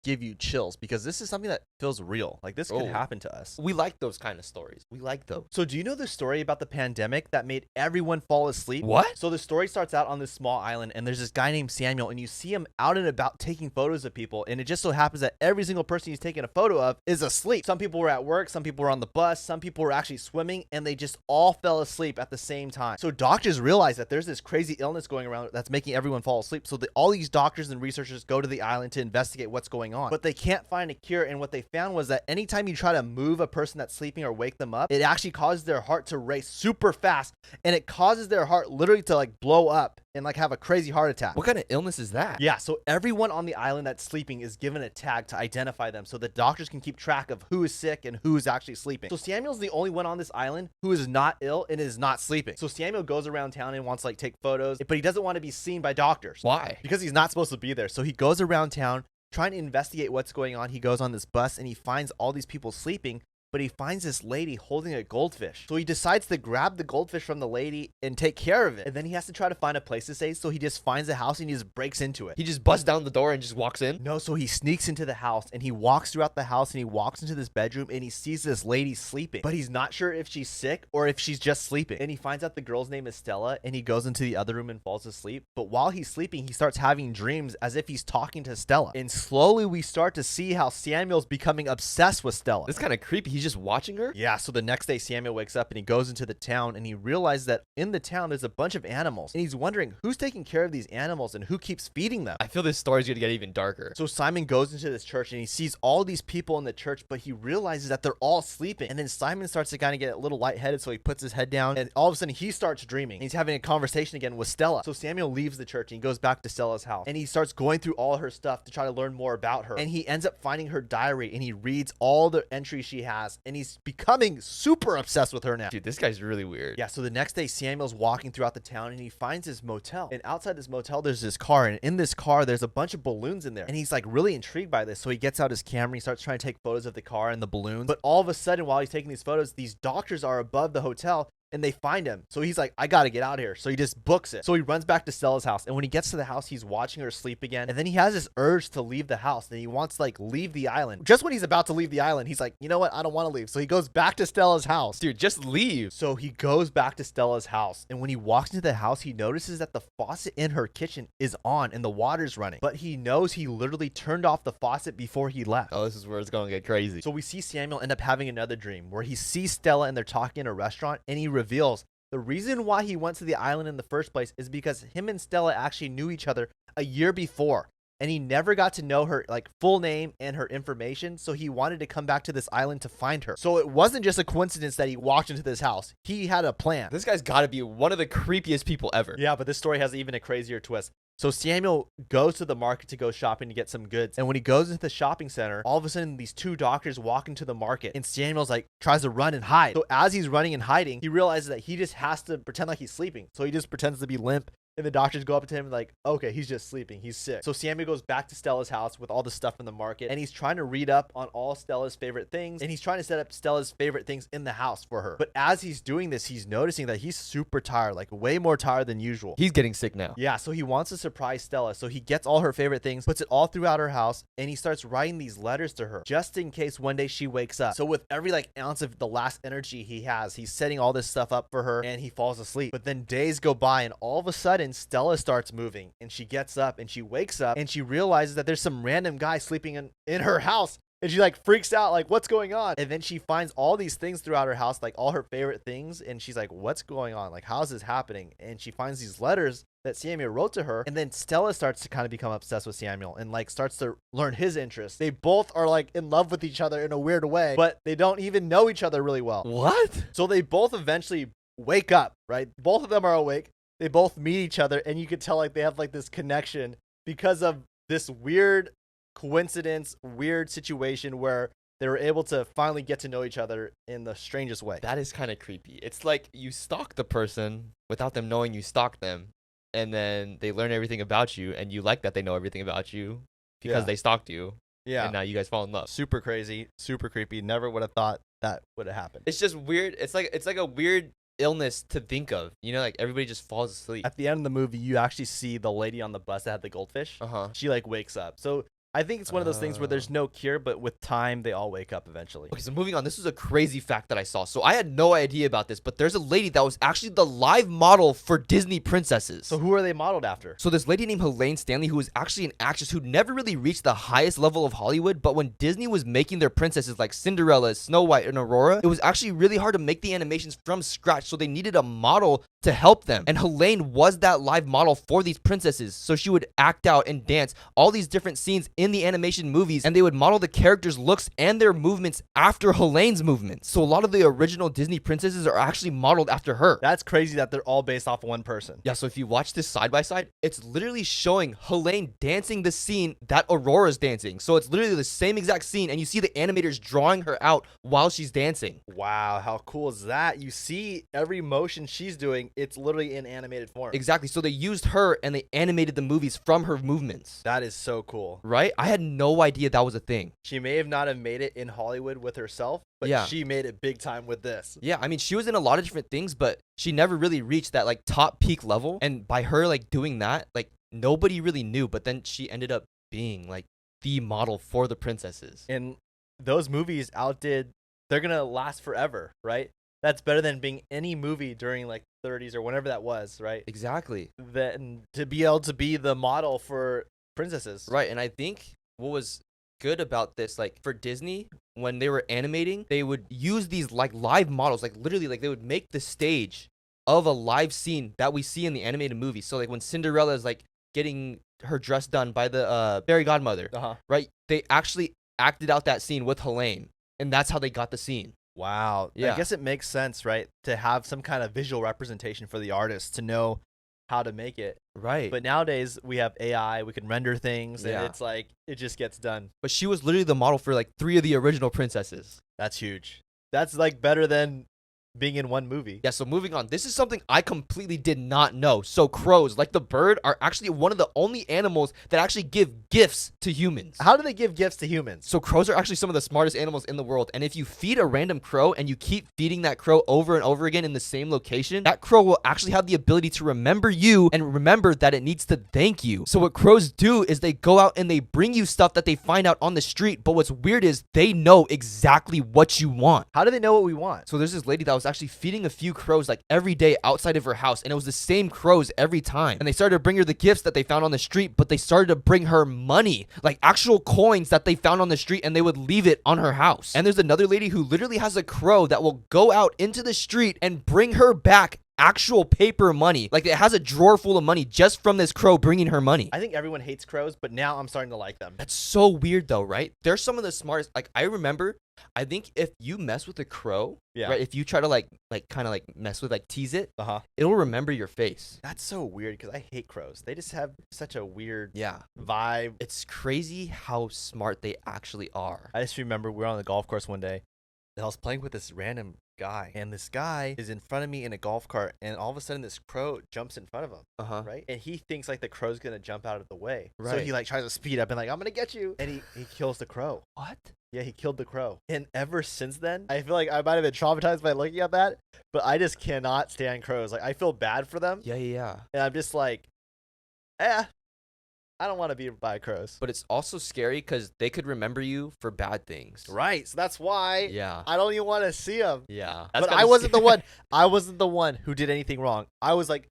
give you chills because this is something that feels real. Like, this could happen to us. We like those kind of stories. We like those. So do you know the story about the pandemic that made everyone fall asleep? What? So the story starts out on this small island, and there's this guy named Samuel, and you see him out and about taking photos of people, and it just so happens that every single person he's taking a photo of is asleep. Some people were at work, some people were on the bus, some people were actually swimming, and they just all fell asleep at the same time. So doctors realize that there's this crazy illness going around that's making everyone fall asleep. So all these doctors and researchers go to the island to investigate what's going on, but they can't find a cure. And what they found was that anytime you try to move a person that's sleeping or wake them up, it actually causes their heart to race super fast, and it causes their heart literally to like blow up and like have a crazy heart attack. What kind of illness is that? Yeah, so everyone on the island that's sleeping is given a tag to identify them so that doctors can keep track of who is sick and who is actually sleeping. So Samuel's the only one on this island who is not ill and is not sleeping. So Samuel goes around town and wants to like take photos, but he doesn't want to be seen by doctors. Why? Because he's not supposed to be there. So he goes around town trying to investigate what's going on. He goes on this bus and he finds all these people sleeping, but he finds this lady holding a goldfish. So he decides to grab the goldfish from the lady and take care of it. And then he has to try to find a place to stay. So he just finds a house and he just breaks into it. He just busts down the door and just walks in? No, so he sneaks into the house and he walks throughout the house and he walks into this bedroom and he sees this lady sleeping. But he's not sure if she's sick or if she's just sleeping. And he finds out the girl's name is Stella and he goes into the other room and falls asleep. But while he's sleeping, he starts having dreams as if he's talking to Stella. And slowly we start to see how Samuel's becoming obsessed with Stella. That's kind of creepy. He's just watching her? Yeah, so the next day Samuel wakes up and he goes into the town and he realizes that in the town there's a bunch of animals. And he's wondering who's taking care of these animals and who keeps feeding them. I feel this story's gonna get even darker. So Simon goes into this church and he sees all these people in the church, but he realizes that they're all sleeping. And then Simon starts to kind of get a little lightheaded, so he puts his head down and all of a sudden he starts dreaming. And he's having a conversation again with Stella. So Samuel leaves the church and he goes back to Stella's house and he starts going through all her stuff to try to learn more about her. And he ends up finding her diary and he reads all the entries she has has, and he's becoming super obsessed with her now. Dude, this guy's really weird. Yeah, so the next day, Samuel's walking throughout the town, and he finds his motel. And outside this motel, there's this car, and in this car, there's a bunch of balloons in there. And he's like really intrigued by this, so he gets out his camera, he starts trying to take photos of the car and the balloons. But all of a sudden, while he's taking these photos, these doctors are above the hotel, and they find him. So he's like, I gotta get out of here. So he just books it. So he runs back to Stella's house. And when he gets to the house, he's watching her sleep again. And then he has this urge to leave the house. And he wants to like leave the island. Just when he's about to leave the island, he's like, you know what? I don't want to leave. So he goes back to Stella's house. Dude, just leave. So he goes back to Stella's house. And when he walks into the house, he notices that the faucet in her kitchen is on and the water's running. But he knows he literally turned off the faucet before he left. Oh, this is where it's gonna get crazy. So we see Samuel end up having another dream where he sees Stella and they're talking in a restaurant, and he reveals the reason why he went to the island in the first place is because him and Stella actually knew each other a year before, and he never got to know her like full name and her information. So he wanted to come back to this island to find her. So it wasn't just a coincidence that he walked into this house. He had a plan. This guy's gotta be one of the creepiest people ever. Yeah, but this story has even a crazier twist. So Samuel goes to the market to go shopping to get some goods. And when he goes into the shopping center, all of a sudden these two doctors walk into the market, and Samuel's like tries to run and hide. So as he's running and hiding, he realizes that he just has to pretend like he's sleeping. So he just pretends to be limp. And the doctors go up to him and like, okay, he's just sleeping. He's sick. So Samuel goes back to Stella's house with all the stuff from the market, and he's trying to read up on all Stella's favorite things, and he's trying to set up Stella's favorite things in the house for her. But as he's doing this, he's noticing that he's super tired, like way more tired than usual. He's getting sick now. Yeah, so he wants to surprise Stella. So he gets all her favorite things, puts it all throughout her house, and he starts writing these letters to her just in case one day she wakes up. So with every like ounce of the last energy he has, he's setting all this stuff up for her, and he falls asleep. But then days go by, and all of a sudden Stella starts moving, and she gets up and she wakes up, and she realizes that there's some random guy sleeping in her house. And she like freaks out, like, what's going on? And then she finds all these things throughout her house, like all her favorite things. And she's like, what's going on? Like, how's this happening? And she finds these letters that Samuel wrote to her. And then Stella starts to kind of become obsessed with Samuel and like starts to learn his interests. They both are like in love with each other in a weird way, but they don't even know each other really well. What? So they both eventually wake up, right? Both of them are awake. They both meet each other, and you can tell like they have like this connection because of this weird coincidence, weird situation where they were able to finally get to know each other in the strangest way. That is kind of creepy. It's like you stalk the person without them knowing you stalked them, and then they learn everything about you, and you like that they know everything about you because they stalked you. Yeah. And now you guys fall in love. Super crazy, super creepy. Never would have thought that would have happened. It's just weird. It's like a weird illness to think of. You know, like everybody just falls asleep. At the end of the movie, you actually see the lady on the bus that had the goldfish. She like wakes up. So I think it's one of those things where there's no cure, but with time, they all wake up eventually. Okay, so moving on. This was a crazy fact that I saw. So I had no idea about this, but there's a lady that was actually the live model for Disney princesses. So who are they modeled after? So this lady named Helene Stanley, who was actually an actress who never really reached the highest level of Hollywood, but when Disney was making their princesses like Cinderella, Snow White, and Aurora, it was actually really hard to make the animations from scratch, so they needed a model to help them. And Helene was that live model for these princesses, so she would act out and dance all these different scenes in the animation movies, and they would model the characters' looks and their movements after Helene's movements. So a lot of the original Disney princesses are actually modeled after her. That's crazy that they're all based off of one person. Yeah, so if you watch this side by side, it's literally showing Helene dancing the scene that Aurora's dancing. So it's literally the same exact scene, and you see the animators drawing her out while she's dancing. Wow, how cool is that? You see every motion she's doing, it's literally in animated form. Exactly. So they used her and they animated the movies from her movements. That is so cool. Right? I had no idea that was a thing. She may have not have made it in Hollywood with herself, but Yeah. she made it big time with this. Yeah, I mean, she was in a lot of different things, but she never really reached that like top peak level. And by her like doing that, like nobody really knew, but then she ended up being like the model for the princesses. And those movies they're gonna last forever, right? That's better than being any movie during like 30s or whenever that was, right? Exactly. Then to be able to be the model for princesses. Right, and I think what was good about this, like for Disney, when they were animating, they would use these like live models, like literally like they would make the stage of a live scene that we see in the animated movie. So like when Cinderella is like getting her dress done by the fairy godmother, right? They actually acted out that scene with Helene, and that's how they got the scene. Wow. Yeah. I guess it makes sense, right? To have some kind of visual representation for the artist to know how to make it. Right. But nowadays we have AI, we can render things, and Yeah. it's like it just gets done. But she was literally the model for like 3 of the original princesses. That's huge. That's like better than being in one movie. Yeah, so moving on. This is something I completely did not know. So crows, like the bird, are actually one of the only animals that actually give gifts to humans. How do they give gifts to humans? So crows are actually some of the smartest animals in the world. And if you feed a random crow and you keep feeding that crow over and over again in the same location, that crow will actually have the ability to remember you and remember that it needs to thank you. So what crows do is they go out and they bring you stuff that they find out on the street. But what's weird is they know exactly what you want. How do they know what we want? So there's this lady that was actually feeding a few crows like every day outside of her house, and it was the same crows every time. And they started to bring her the gifts that they found on the street, but they started to bring her money, like actual coins that they found on the street, and they would leave it on her house. And there's another lady who literally has a crow that will go out into the street and bring her back actual paper money. Like it has a drawer full of money just from this crow bringing her money. I think everyone hates crows, but now I'm starting to like them. That's so weird though, right? They're some of the smartest. Like I remember, I think if you mess with a crow, Yeah. right? If you try to like kind of like mess with, like tease it, Uh-huh. it'll remember your face. That's so weird because I hate crows. They just have such a weird Yeah. vibe. It's crazy how smart they actually are. I just remember we were on the golf course one day, and I was playing with this random guy, and this guy is in front of me in a golf cart, and all of a sudden this crow jumps in front of him, Uh-huh. right? And he thinks like the crow's gonna jump out of the way, so Right. he like tries to speed up and like I'm gonna get you, and he kills the crow. What? Yeah, he killed the crow. And ever since then, I feel like I might have been traumatized by looking at that, but I just cannot stand crows. Like I feel bad for them, Yeah. and I'm just like, I don't want to be by crows. But it's also scary because they could remember you for bad things. Right, so that's why Yeah. I don't even want to see them. Yeah. But I wasn't the one. I wasn't the one who did anything wrong. I was like,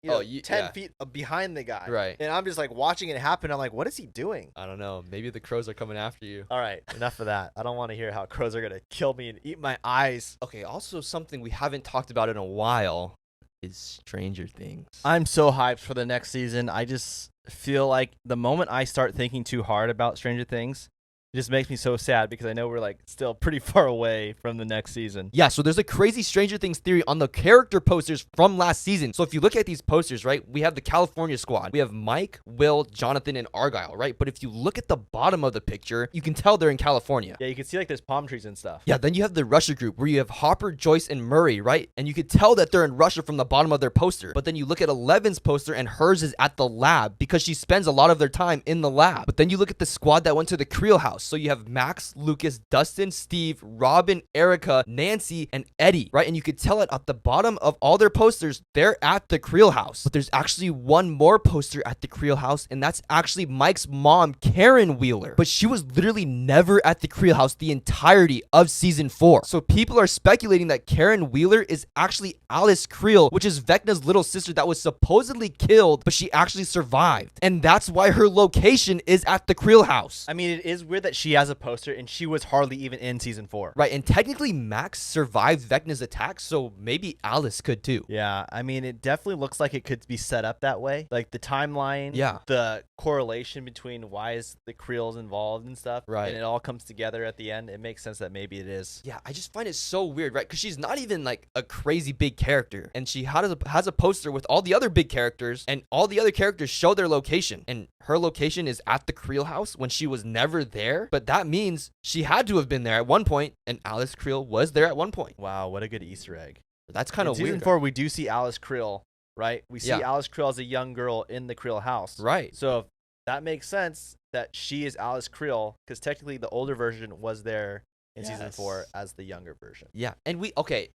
you know, 10 feet behind the guy. Right. And I'm just like watching it happen. I'm like, what is he doing? I don't know. Maybe the crows are coming after you. All right, enough of that. I don't want to hear how crows are gonna kill me and eat my eyes. Okay, also something we haven't talked about in a while is Stranger Things. I'm so hyped for the next season. I just feel like the moment I start thinking too hard about Stranger Things, it just makes me so sad because I know we're like still pretty far away from the next season. Yeah, so there's a crazy Stranger Things theory on the character posters from last season. So if you look at these posters, right, we have the California squad. We have Mike, Will, Jonathan, and Argyle, right? But if you look at the bottom of the picture, you can tell they're in California. Yeah, you can see like there's palm trees and stuff. Yeah, then you have the Russia group where you have Hopper, Joyce, and Murray, right? And you could tell that they're in Russia from the bottom of their poster. But then you look at Eleven's poster and hers is at the lab because she spends a lot of their time in the lab. But then you look at the squad that went to the Creel house. So you have Max, Lucas, Dustin, Steve, Robin, Erica, Nancy, and Eddie, right? And you could tell it at the bottom of all their posters, they're at the Creel house. But there's actually one more poster at the Creel house, and that's actually Mike's mom, Karen Wheeler. But she was literally never at the Creel house the entirety of season 4. So people are speculating that Karen Wheeler is actually Alice Creel, which is Vecna's little sister that was supposedly killed, but she actually survived. And that's why her location is at the Creel house. I mean, it is weird that she has a poster and she was hardly even in season 4. Right, and technically Max survived Vecna's attack, so maybe Alice could too. Yeah, I mean, it definitely looks like it could be set up that way. Like the timeline, Yeah. the correlation between why is the Creel's involved and stuff. Right. And it all comes together at the end. It makes sense that maybe it is. Yeah, I just find it so weird, right? Because she's not even like a crazy big character, and she has a poster with all the other big characters, and all the other characters show their location, and her location is at the Creel house when she was never there. But that means she had to have been there at one point, and Alice Creel was there at one point. Wow, what a good Easter egg. That's kind of In weird. season 4, we do see Alice Creel, right? We see Yeah. Alice Creel as a young girl in the Creel house. Right. So if that makes sense that she is Alice Creel, because technically the older version was there in season 4 as the younger version. Yeah, and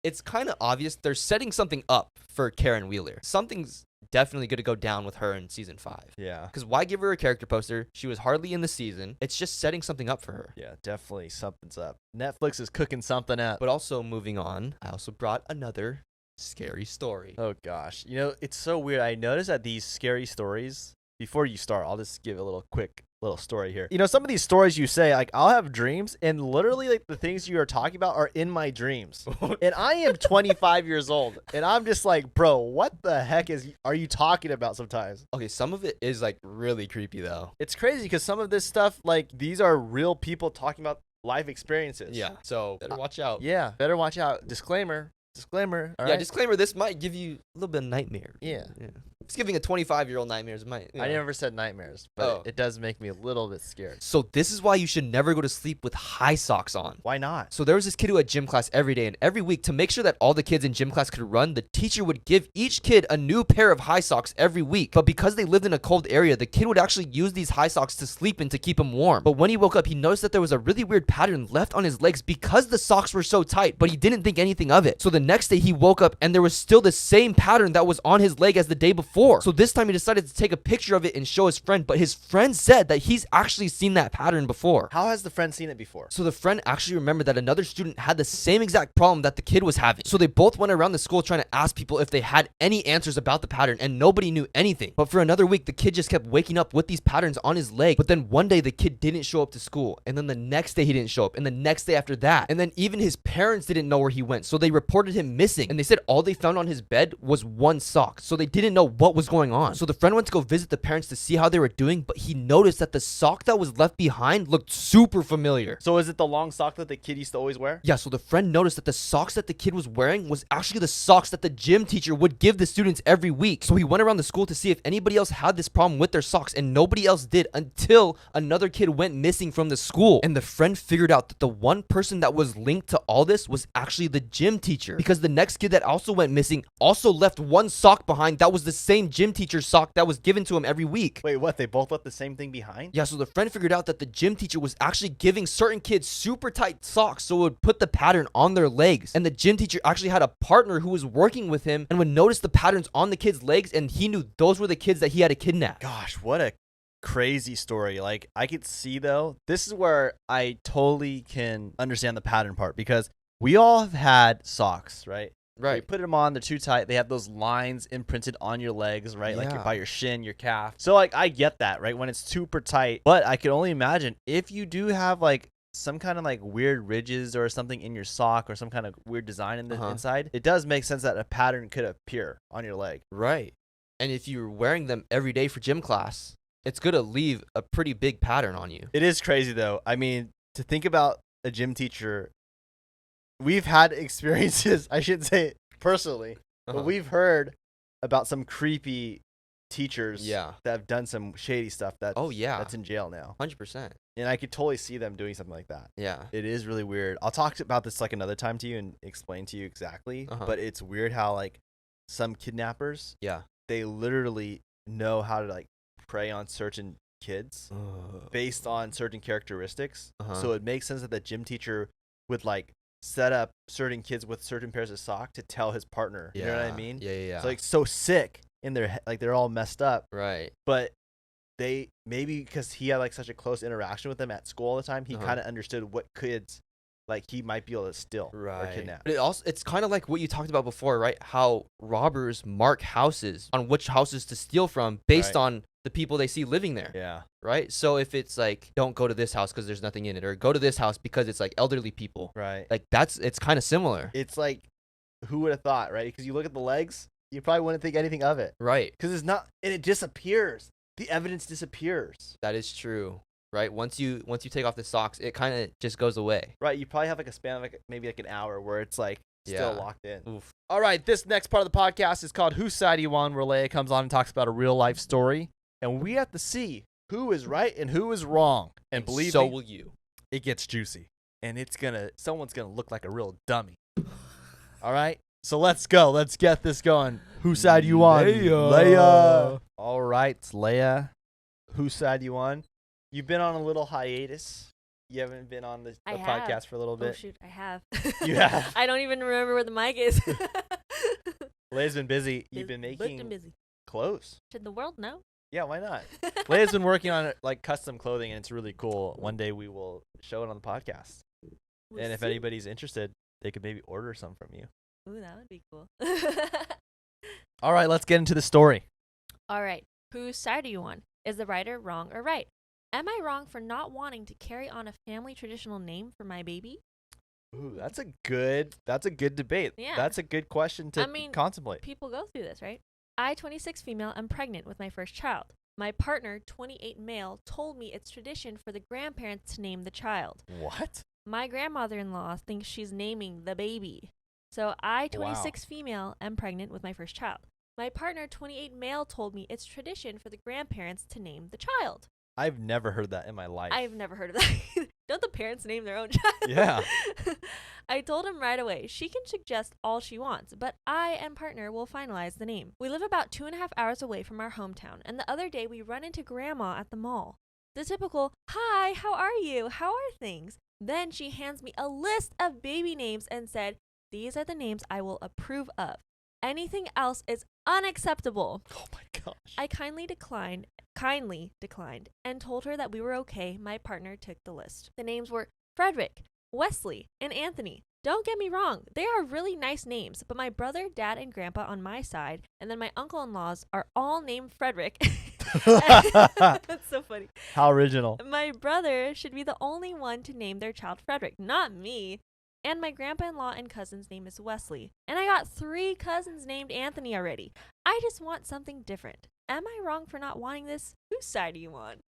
it's kind of obvious they're setting something up for Karen Wheeler. Something's definitely going to go down with her in season 5. Yeah. Because why give her a character poster? She was hardly in the season. It's just setting something up for her. Yeah, definitely something's up. Netflix is cooking something up. But also moving on, I also brought another scary story. Oh gosh, you know, it's so weird. I noticed that these scary stories, before you start, I'll just give a quick little story here. You know, some of these stories you say, like, I'll have dreams, and literally, like, the things you are talking about are in my dreams. And I am 25 years old, and I'm just like, bro, what the heck are you talking about sometimes? Okay, some of it is like really creepy though. It's crazy because some of this stuff, like, these are real people talking about life experiences. Yeah, so better watch out. Yeah, better watch out. Disclaimer. Disclaimer. All Yeah, right? disclaimer, this might give you a little bit of nightmare. Yeah. It's giving a 25-year-old nightmares. I never said nightmares, but Oh. it does make me a little bit scared. So this is why you should never go to sleep with high socks on. Why not? So there was this kid who had gym class every day, and every week, to make sure that all the kids in gym class could run, the teacher would give each kid a new pair of high socks every week. But because they lived in a cold area, the kid would actually use these high socks to sleep in to keep him warm. But when he woke up, he noticed that there was a really weird pattern left on his legs because the socks were so tight, but he didn't think anything of it. So the next day he woke up and there was still the same pattern that was on his leg as the day before. So this time he decided to take a picture of it and show his friend, but his friend said that he's actually seen that pattern before. How has the friend seen it before? So the friend actually remembered that another student had the same exact problem that the kid was having. So they both went around the school trying to ask people if they had any answers about the pattern, and nobody knew anything. But for another week, the kid just kept waking up with these patterns on his leg. But then one day the kid didn't show up to school, and then the next day he didn't show up, and the next day after that. And then even his parents didn't know where he went, so they reported him missing. And they said all they found on his bed was one sock, so they didn't know what was going on. So the friend went to go visit the parents to see how they were doing, but he noticed that the sock that was left behind looked super familiar. So is it the long sock that the kid used to always wear? Yeah, so the friend noticed that the socks that the kid was wearing was actually the socks that the gym teacher would give the students every week. So he went around the school to see if anybody else had this problem with their socks, and nobody else did until another kid went missing from the school. And the friend figured out that the one person that was linked to all this was actually the gym teacher, because the next kid that also went missing also left one sock behind that was the same gym teacher's sock that was given to him every week. Wait, what? They both left the same thing behind? Yeah, so the friend figured out that the gym teacher was actually giving certain kids super tight socks so it would put the pattern on their legs. And the gym teacher actually had a partner who was working with him and would notice the patterns on the kids' legs, and he knew those were the kids that he had to kidnap. Gosh, what a crazy story. Like, I could see, though, this is where I totally can understand the pattern part, because we all have had socks, right? You put them on, they're too tight. They have those lines imprinted on your legs, right? Yeah. Like by your shin, your calf. So, like, I get that, right? When it's super tight. But I can only imagine if you do have, like, some kind of, like, weird ridges or something in your sock or some kind of weird design in the inside, it does make sense that a pattern could appear on your leg. Right. And if you're wearing them every day for gym class, it's going to leave a pretty big pattern on you. It is crazy, though. I mean, to think about a gym teacher, we've had experiences, I shouldn't say it personally, but we've heard about some creepy teachers that have done some shady stuff that's in jail now. 100%. And I could totally see them doing something like that. Yeah. It is really weird. I'll talk about this like another time to you and explain to you exactly. But it's weird how like some kidnappers, they literally know how to like prey on certain kids based on certain characteristics. So it makes sense that the gym teacher would like set up certain kids with certain pairs of socks to tell his partner. You know what I mean? Yeah. It's like so sick in their head, like they're all messed up. Right. But they maybe because he had like such a close interaction with them at school all the time, he kind of understood what kids like he might be able to steal or kidnap. But it's kind of like what you talked about before, right? How robbers mark houses on which houses to steal from based on the people they see living there. Yeah. Right? So if it's like, don't go to this house because there's nothing in it, or go to this house because it's like elderly people. Right. Like it's kind of similar. It's like, who would have thought, right? Because you look at the legs, you probably wouldn't think anything of it. Right. Because it's not, and it disappears. The evidence disappears. That is true. Right? Once you take off the socks, it kind of just goes away. Right. You probably have like a span of like maybe like an hour where it's like still locked in. Oof. All right. This next part of the podcast is called Whose Side Are You On? Where Leia comes on and talks about a real life story. And we have to see who is right and who is wrong. And believe so me, will you. It gets juicy. And someone's going to look like a real dummy. All right. So let's go. Let's get this going. Whose side you on? Leia. All right, Leia. Whose side you on? You've been on a little hiatus. You haven't been on the podcast for a little bit. Oh, shoot. I have. You have? I don't even remember where the mic is. Leia's been busy. You've been making busy. clothes. Should the world know? Yeah, why not? Leia's been working on like custom clothing, and it's really cool. One day we will show it on the podcast. And if anybody's interested, they could maybe order some from you. Ooh, that would be cool. All right, let's get into the story. All right. Whose side are you on? Is the writer wrong or right? Am I wrong for not wanting to carry on a family traditional name for my baby? Ooh, that's a good debate. Yeah. That's a good question to contemplate. People go through this, right? I, 26 female, am pregnant with my first child. My partner, 28 male, told me it's tradition for the grandparents to name the child. What? My grandmother-in-law thinks she's naming the baby. So I, 26 female, am pregnant with my first child. My partner, 28 male, told me it's tradition for the grandparents to name the child. I've never heard that in my life. I've never heard of that. Don't the parents name their own child? Yeah. I told him right away, she can suggest all she wants, but I and partner will finalize the name. We live about 2.5 hours away from our hometown, and the other day we run into grandma at the mall. The typical, hi, how are you? How are things? Then she hands me a list of baby names and said, these are the names I will approve of. Anything else is unacceptable. Oh my gosh. I kindly declined, and told her that we were okay. My partner took the list. The names were Frederick, Wesley, and Anthony. Don't get me wrong, they are really nice names, but my brother, dad, and grandpa on my side, and then my uncle-in-laws are all named Frederick. That's so funny. How original. My brother should be the only one to name their child Frederick, not me. And my grandpa-in-law and cousin's name is Wesley. And I got 3 cousins named Anthony already. I just want something different. Am I wrong for not wanting this? Whose side do you want?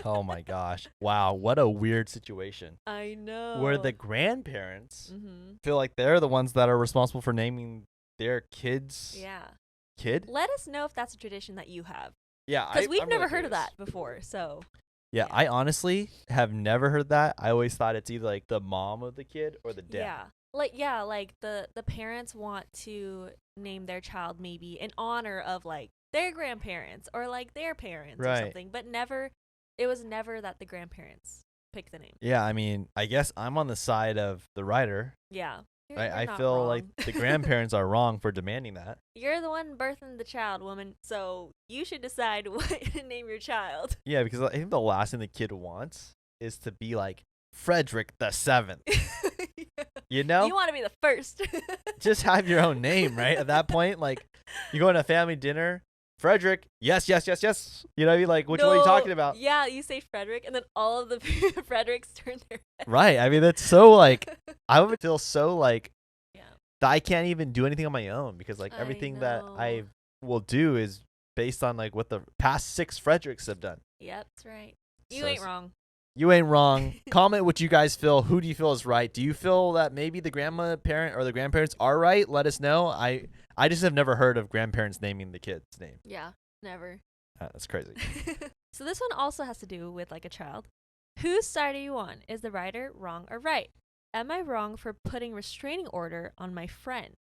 Oh my gosh. Wow, what a weird situation. I know. Where the grandparents Mm-hmm. feel like they're the ones that are responsible for naming their kids. Yeah. Kid? Let us know if that's a tradition that you have. Yeah. Because we've I'm never really heard of curious. that before, so. Yeah, I honestly have never heard that. I always thought it's either like the mom of the kid or the dad. Like the parents want to name their child maybe in honor of like their grandparents or like their parents or Right. something, but it was never that the grandparents pick the name. Yeah, I mean, I guess I'm on the side of the writer. Yeah. You're I not feel wrong. like the grandparents are wrong for demanding that. You're the one birthing the child, woman, so you should decide what to name your child. Yeah, because I think the last thing the kid wants is to be like Frederick the 7th. Yeah. You know? You want to be the first. Just have your own name, right? At that point, like, you go to a family dinner, Frederick, yes, yes, yes, yes. You know what I mean? Like, which one are you talking about? Yeah, you say Frederick, and then all of the Fredericks turn their head. Right. I mean, that's so, like, I would feel so, like, Yeah. that I can't even do anything on my own because, like, I everything that know. I will do is based on, like, what the past 6 Fredericks have done. Yep, that's right. You So ain't wrong. You ain't wrong. Comment what you guys feel. Who do you feel is right? Do you feel that maybe the parent or the grandparents are right? Let us know. I just have never heard of grandparents naming the kid's name. Yeah, never. That's crazy. So this one also has to do with like a child. Whose side are you on? Is the writer wrong or right? Am I wrong for putting restraining order on my friend?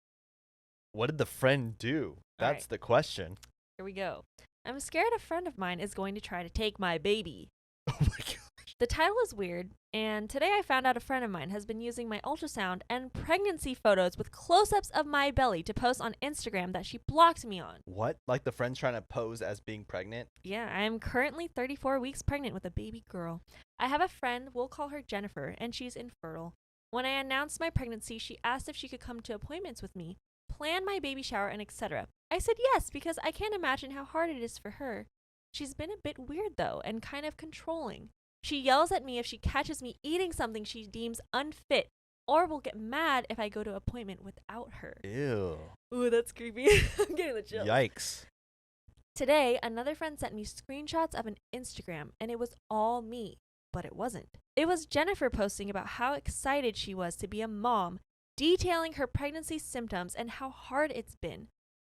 What did the friend do? That's right. the question. Here we go. I'm scared a friend of mine is going to try to take my baby. Oh my god. The title is weird, and today I found out a friend of mine has been using my ultrasound and pregnancy photos with close-ups of my belly to post on Instagram that she blocked me on. What? Like the friend's trying to pose as being pregnant? Yeah, I am currently 34 weeks pregnant with a baby girl. I have a friend, we'll call her Jennifer, and she's infertile. When I announced my pregnancy, she asked if she could come to appointments with me, plan my baby shower, and etc. I said yes, because I can't imagine how hard it is for her. She's been a bit weird, though, and kind of controlling. She yells at me if she catches me eating something she deems unfit, or will get mad if I go to an appointment without her. Ew. Ooh, that's creepy. I'm getting the chills. Yikes. Today, another friend sent me screenshots of an Instagram, and it was all me, but it wasn't. It was Jennifer posting about how excited she was to be a mom, detailing her pregnancy symptoms and how hard it's been.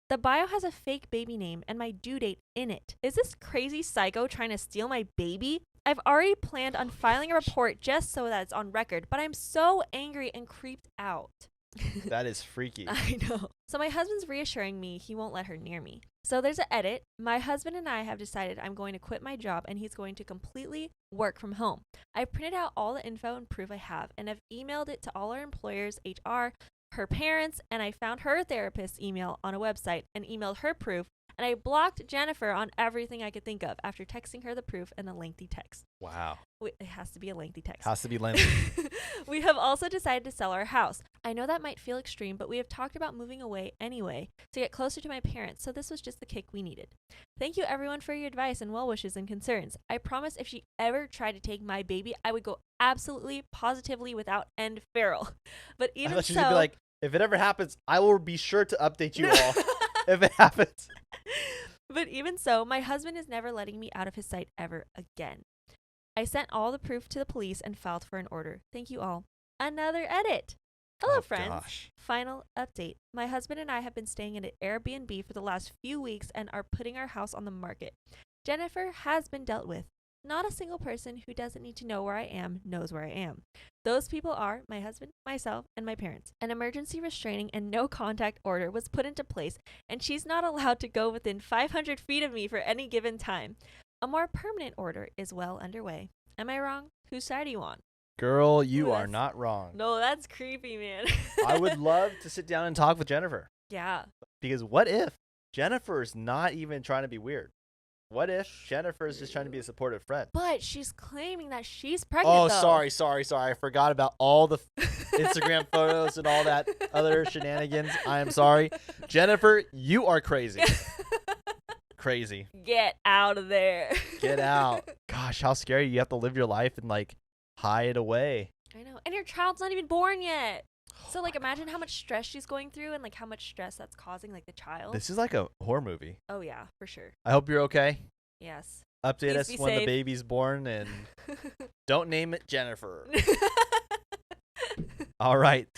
The bio has a fake baby name and my due date in it. Is this crazy psycho trying to steal my baby? I've already planned on filing a report just so that it's on record, but I'm so angry and creeped out. That is freaky. I know. So my husband's reassuring me he won't let her near me. So there's an edit. My husband and I have decided I'm going to quit my job and he's going to completely work from home. I've printed out all the info and proof I have and have emailed it to all our employers, HR, her parents, and I found her therapist's email on a website and emailed her proof. And I blocked Jennifer on everything I could think of after texting her the proof in a lengthy text. Wow. It has to be a lengthy text. Has to be lengthy. We have also decided to sell our house. I know that might feel extreme, but we have talked about moving away anyway to get closer to my parents, so this was just the kick we needed. Thank you everyone for your advice and well wishes and concerns. I promise if she ever tried to take my baby, I would go absolutely, positively without end feral. But I even thought she was so, gonna be like, if it ever happens, I will be sure to update you all if it happens. But even so, my husband is never letting me out of his sight ever again. I sent all the proof to the police and filed for an order. Thank you all. Another edit. Hello, Oh, friends. gosh. Final update. My husband and I have been staying in an Airbnb for the last few weeks and are putting our house on the market. Jennifer has been dealt with. Not a single person who doesn't need to know where I am knows where I am. Those people are my husband, myself, and my parents. An emergency restraining and no contact order was put into place, and she's not allowed to go within 500 feet of me for any given time. A more permanent order is well underway. Am I wrong? Whose side are you on? Girl, you Ooh, are that's- not wrong. No, that's creepy, man. I would love to sit down and talk with Jennifer. Yeah. Because what if Jennifer's not even trying to be weird? What if Jennifer's just trying to be a supportive friend? But she's claiming that she's pregnant. Oh, though. sorry. I forgot about all the Instagram photos and all that other shenanigans. I am sorry. Jennifer, you are crazy. Crazy. Get out of there. Get out. Gosh, how scary. You have to live your life and like hide away. I know. And your child's not even born yet. So like imagine how much stress she's going through and like how much stress that's causing like the child. This is like a horror movie. Oh yeah, for sure. I hope you're okay. Yes. Update Please us be when the safe. baby's born and don't name it Jennifer. All right.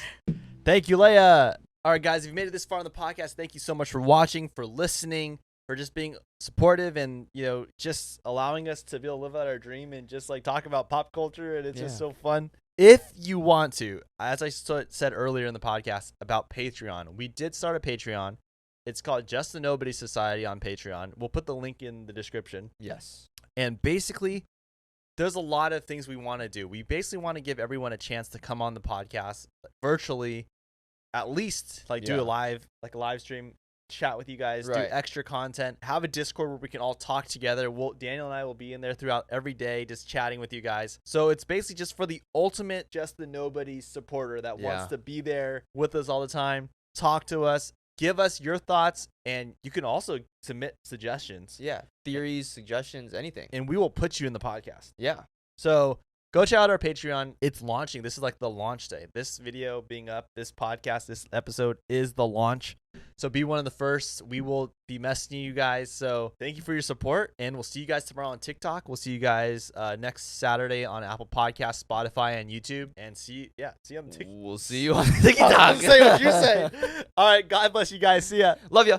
Thank you, Leia. All right, guys, if you made it this far on the podcast, thank you so much for watching, for listening, for just being supportive and, you know, just allowing us to be able to live out our dream and just like talk about pop culture. And it's just so fun. If you want to, as I said earlier in the podcast about Patreon, we did start a Patreon. It's called Just the Nobody Society on Patreon. We'll put the link in the description. Yes. And basically, there's a lot of things we want to do. We basically want to give everyone a chance to come on the podcast virtually, at least like do Yeah. a live stream, chat with you guys, do Right. extra content, have a Discord where we can all talk together. Daniel and I will be in there throughout every day, just chatting with you guys. So it's basically just for the ultimate Just the Nobody supporter that wants Yeah. to be there with us all the time, talk to us, give us your thoughts, and you can also submit suggestions. Yeah. Theories, suggestions, anything. And we will put you in the podcast. Yeah. So go check out our Patreon. It's launching. This is like the launch day. This video being up, this podcast, this episode is the launch. So be one of the first. We will be messaging you guys. So thank you for your support. And we'll see you guys tomorrow on TikTok. We'll see you guys next Saturday on Apple Podcasts, Spotify, and YouTube. And see you on TikTok. We'll see you on TikTok. TikTok. Say what you say. All right. God bless you guys. See ya. Love ya.